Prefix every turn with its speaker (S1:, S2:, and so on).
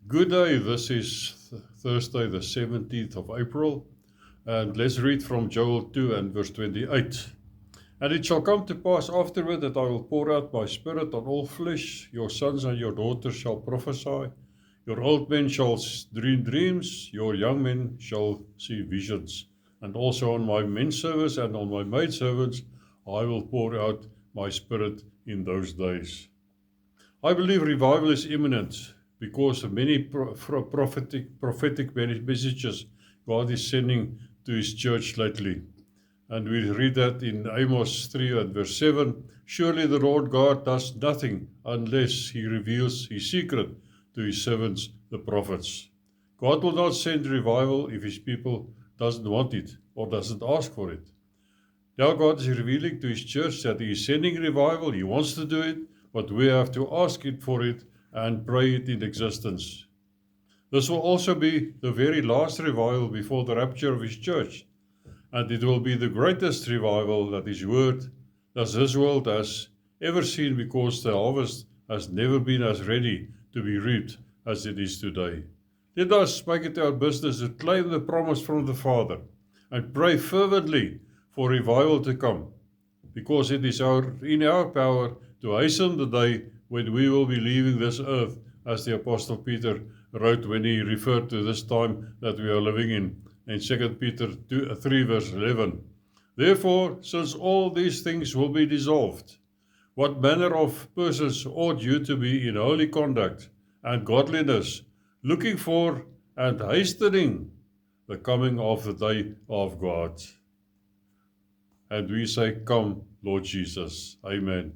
S1: Good day, this is Thursday the 17th of April, and let's read from Joel 2 and verse 28. And it shall come to pass afterward that I will pour out my spirit on all flesh, your sons and your daughters shall prophesy, your old men shall dream dreams, your young men shall see visions, and also on my menservants and on my maidservants I will pour out my spirit in those days. I believe revival is imminent because of many prophetic messages God is sending to His church lately. And we read that in Amos 3 and verse 7, surely the Lord God does nothing unless He reveals His secret to His servants, the prophets. God will not send revival if His people doesn't want it or doesn't ask for it. Now God is revealing to His church that He is sending revival. He wants to do it, but we have to ask it for it and pray it in existence. This will also be the very last revival before the rapture of His church, and it will be the greatest revival that this world has ever seen, because the harvest has never been as ready to be reaped as it is today. Let us make it our business to claim the promise from the Father and pray fervently for revival to come, because it is in our power to hasten the day when we will be leaving this earth, as the Apostle Peter wrote when he referred to this time that we are living in 2 Peter 3 verse 11. Therefore, since all these things will be dissolved, what manner of persons ought you to be in holy conduct and godliness, looking for and hastening the coming of the day of God? And we say, come, Lord Jesus. Amen.